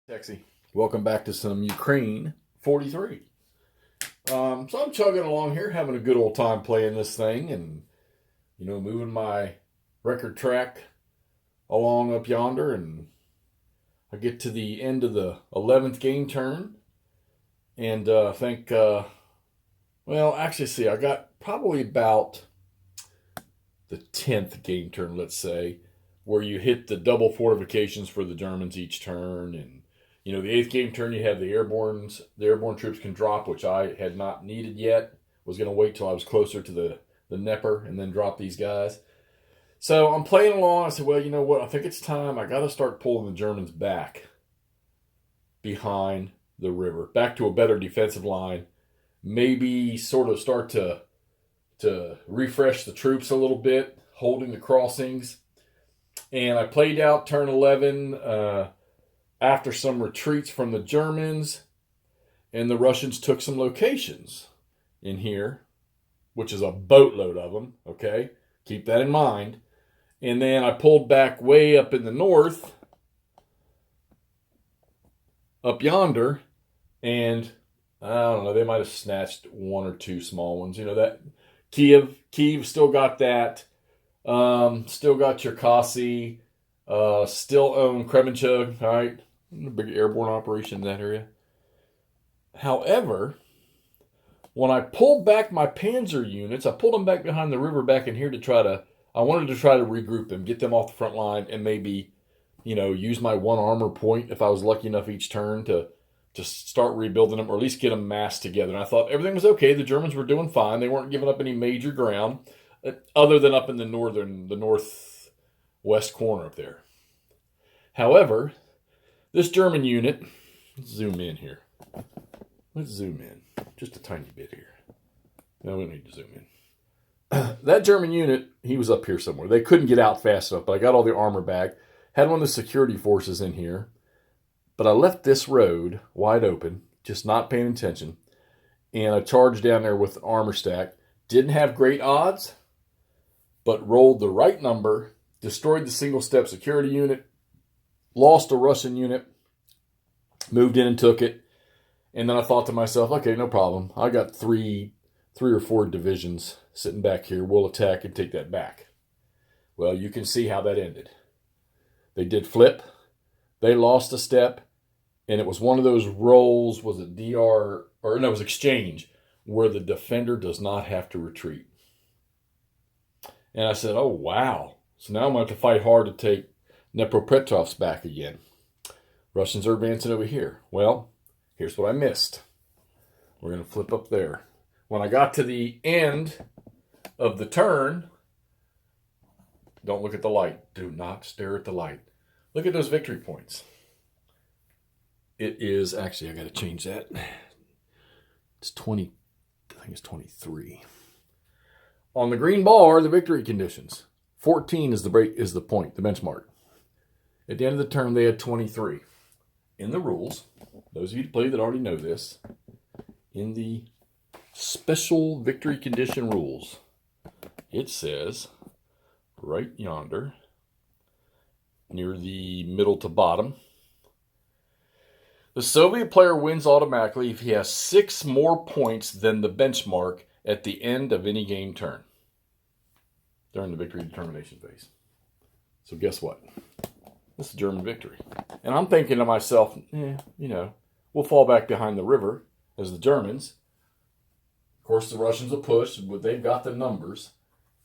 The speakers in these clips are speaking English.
Sexy. Welcome back to some Ukraine 43. So I'm chugging along here, having a good old time playing this thing and, moving my record track along up yonder. And I get to the end of the 11th game turn. And I think, I got probably about the 10th game turn, let's say, where you hit the double fortifications for the Germans each turn. And the 8th game turn, you have the airborne troops can drop, which I had not needed yet. Was going to wait till I was closer to the Dnieper and then drop these guys. So I'm playing along. I said, well, you know what? I think it's time. I got to start pulling the Germans back behind the river, back to a better defensive line. Maybe sort of start to refresh the troops a little bit, holding the crossings. And I played out turn 11 after some retreats from the Germans, and the Russians took some locations in here, which is a boatload of them, okay? Keep that in mind. And then I pulled back way up in the north, up yonder, and I don't know, they might have snatched one or two small ones. That Kiev still got that. Still got Cherkasy. Still own Kremenchug, all right? A big airborne operation in that area. However, when I pulled back my panzer units, I pulled them back behind the river back in here I wanted to try to regroup them, get them off the front line, and maybe, use my one armor point if I was lucky enough each turn to start rebuilding them, or at least get them massed together. And I thought everything was okay. The Germans were doing fine. They weren't giving up any major ground, other than up in the northwest corner up there. However, this German unit, let's zoom in here. Let's zoom in just a tiny bit here. No, we don't need to zoom in. That German unit, he was up here somewhere. They couldn't get out fast enough, but I got all the armor back. Had one of the security forces in here, but I left this road wide open, just not paying attention, and I charged down there with the armor stack. Didn't have great odds, but rolled the right number, destroyed the single-step security unit, lost a Russian unit, moved in and took it, and then I thought to myself, okay, no problem. I got three or four divisions sitting back here. We'll attack and take that back. Well, you can see how that ended. They did flip. They lost a step, and it was one of those rolls, was it it was exchange, where the defender does not have to retreat. And I said, oh, wow. So now I'm going to have to fight hard to take Dnepropetrovsk back again. Russians are advancing over here. Well, here's what I missed. We're going to flip up there. When I got to the end of the turn, don't look at the light. Do not stare at the light. Look at those victory points. It is, actually, I got to change that. It's 20, I think it's 23. On the green bar are the victory conditions. 14 is the point, the benchmark. At the end of the term, they had 23. In the rules, those of you who play that already know this, in the special victory condition rules, it says right yonder, near the middle to bottom, the Soviet player wins automatically if he has 6 more points than the benchmark at the end of any game turn during the victory determination phase. So guess what? This is German victory. And I'm thinking to myself, we'll fall back behind the river as the Germans. Of course, the Russians will push, but they've got the numbers.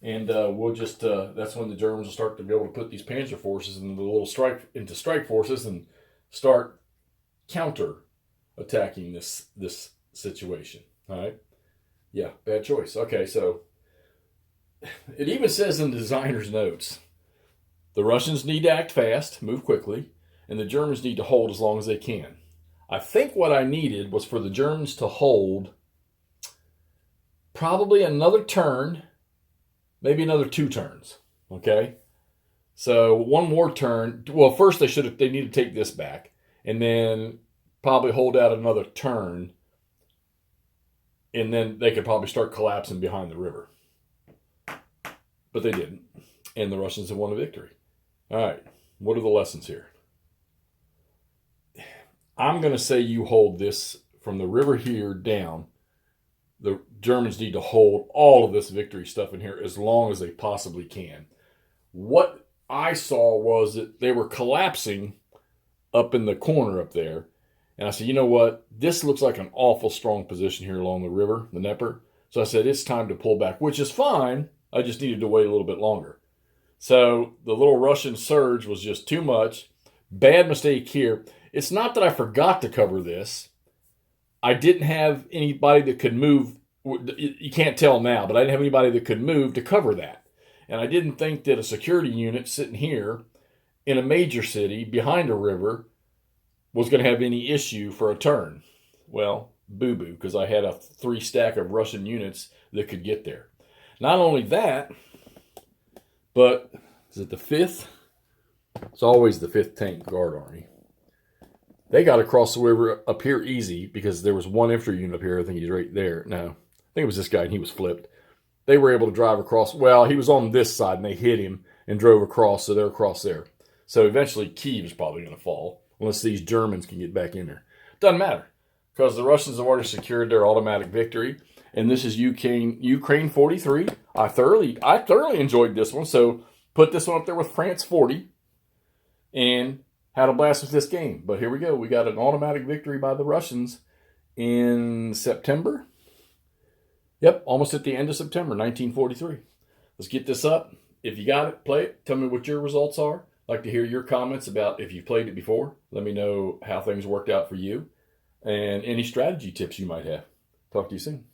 And we'll just, that's when the Germans will start to be able to put these panzer forces into strike forces and start counter-attacking this situation. All right? Yeah, bad choice. Okay, so it even says in the designer's notes, the Russians need to act fast, move quickly, and the Germans need to hold as long as they can. I think what I needed was for the Germans to hold probably another turn, maybe another 2 turns, okay? So one more turn. Well, first they need to take this back, and then probably hold out another turn, and then they could probably start collapsing behind the river. But they didn't, and the Russians have won a victory. All right, what are the lessons here? I'm going to say you hold this from the river here down. The Germans need to hold all of this victory stuff in here as long as they possibly can. What I saw was that they were collapsing up in the corner up there. And I said, you know what? This looks like an awful strong position here along the river, the Dnieper. So I said, it's time to pull back, which is fine. I just needed to wait a little bit longer. So the little Russian surge was just too much. Bad mistake here. It's not that I forgot to cover this. I didn't have anybody that could move. You can't tell now, but I didn't have anybody that could move to cover that. And I didn't think that a security unit sitting here in a major city behind a river was going to have any issue for a turn. Well, boo-boo, because I had a 3 stack of Russian units that could get there. Not only that, but is it the 5th? It's always the 5th Tank Guard Army. They got across the river up here easy because there was one infantry unit up here. I think he's right there. No, I think it was this guy, and he was flipped. They were able to drive across. Well, he was on this side, and they hit him and drove across, so they're across there. So eventually Kyiv is probably going to fall unless these Germans can get back in there. Doesn't matter because the Russians have already secured their automatic victory. And this is Ukraine 43. I thoroughly enjoyed this one. So put this one up there with France 40 and had a blast with this game. But here we go. We got an automatic victory by the Russians in September. Yep, almost at the end of September, 1943. Let's get this up. If you got it, play it. Tell me what your results are. I'd like to hear your comments about if you've played it before. Let me know how things worked out for you and any strategy tips you might have. Talk to you soon.